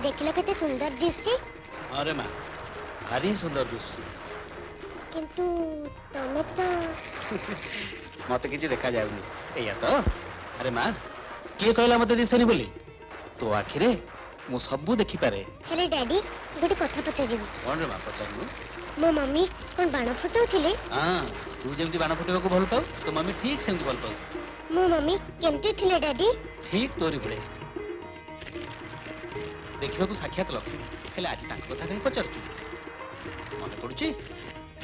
देखिला केते सुंदर दिसती। अरे माँ भारी सुंदर दिसुची किंतु तमे तो मत कि देखा जाऊनी एया तो। अरे माँ किए कहला मत दिसनी बोली तो आखिरे मु सबू देखि पारे। हेले डैडी गोटे कथा पचारिबी। कौन रे माँ पचारनु? मो मम्मी कोन बाण फुटाउथिले? हां तू जेमती बाण फुटेबा को भल पाऊ तो मम्मी ठीक सेमती भल पाऊ। मो मम्मी केमती थिले डैडी? ठीक तोरी पड़े देखा को साक्षात लक्ष्मी हेले आज तांको कथा कहीं पचार मन पड़ुची?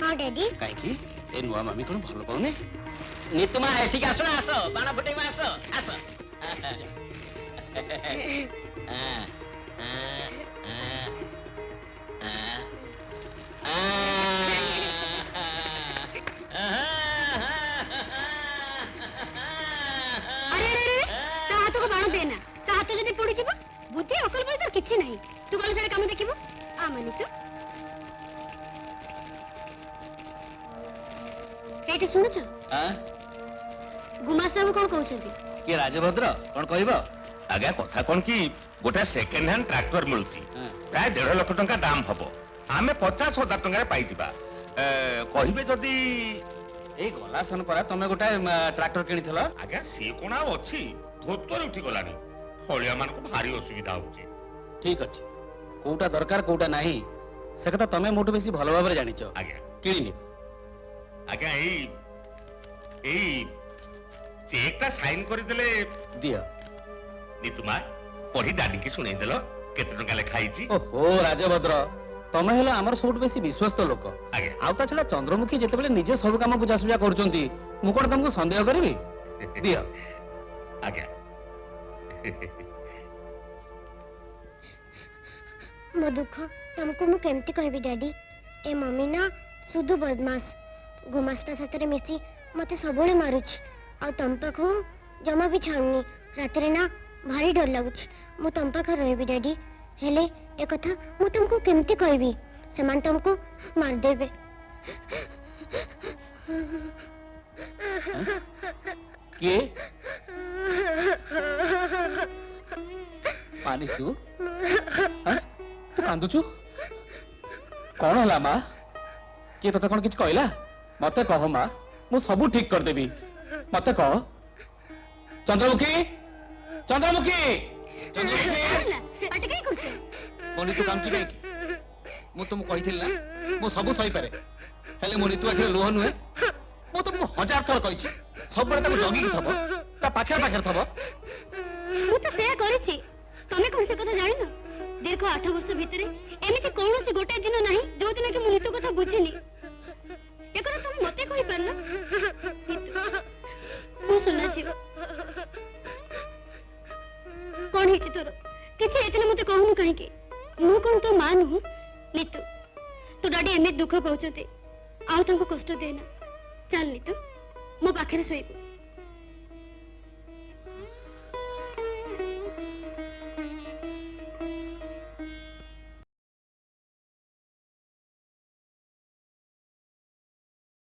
हां डैडी। काहे की ए नुआ मम्मी कोन भल पाउनी? नितुमा एठिक आसो ना आसो बाण फुटेमा आसो आसो हाथ को बाण देना ता हाथ जदी पड़ी जीव बुद्धि अकल पर तो किछि नहीं तू गले सारे काम देखिबो आ मानी तो एटे सुनु छ हां गुमास्ता को कोन कहउछंती के राजभद्र कोन कहबो? आज्ञा कथा कौन कि गोटे सेकेंड हैंड ट्रैक्टर मिलुची प्राय 1.5 लाख टंका दाम हबो आमे 50,000 टंका पाई दिबा कहिबे जदी ए गला सन परा तमे गोटा ट्रैक्टर किनिथलो? आज्ञा सी कोना अछि धोतर उठी गलानी हलिया मान को भारी असुविधा होची। ठीक अछि कोटा दरकार कोटा नाही से कथा तमे मोटू बेसी भलो भाबरे जानिचो। आज्ञा किनिनी आज्ञा एई चेक ता साइन कर देले दियो। नितुमा पढ़ी दादी की सुनै देलो केते टंका ले खाइची? ओहो राजभद्र तमे हेला हमर सबट बेसी विश्वस्त लोक। आज्ञा आउ ता छला चंद्रमुखी जेतेबेले निजे सब काम बुझा सुझा करचंती मु कोन तुमको संदेह करबी? दियो। आज्ञा मो दुख तुमको मु केमती कहबी डैडी ए मम्मी ना सुधु बदमाश गुमास्ता साथरे मिसी मते सबोले मारुछ आ तुम पाखो जमा भी छाउनी रातरे ना भारी डर लागुछ मु तुम पाखो रहबी डैडी हेले ए कथा मु तुमको केमती कहबी समान तुमको मार देबे। के पानी तू कांदुचु कौन होला माँ किए तोते कौन किछ कहला मते कह माँ मु सबू ठीक कर देबी मते कह। चंद्रमुखी चंद्रमुखी चंद्रमुखी मोनी तू काम चिकाई मु तुम कहिथिल ना मु सबू सही पारे हेले मोनी तू आखिर लोह नुहे मु तुमको 1000 थर कहिछि सब बड़े ताको जगी थबो ता पाखर पाखर थबो मु तो सेया करिछि तमे कोन से कथा जानि न दीर्घ 8 वर्ष भितरे एमिति कोन से गोटे दिन नाही जो दिन के मु नितो कथा बुझिनी ए कथा तमे मते कहि परना मु सुना छी कोन हिची तोर किछि एतने मते कहनु काहे के मु कोन तो मान हूं नितु तू डाडी एमिति दुख पहुचते आउ तुमको कष्ट देना चल नितु मो पाखरे सोइबो।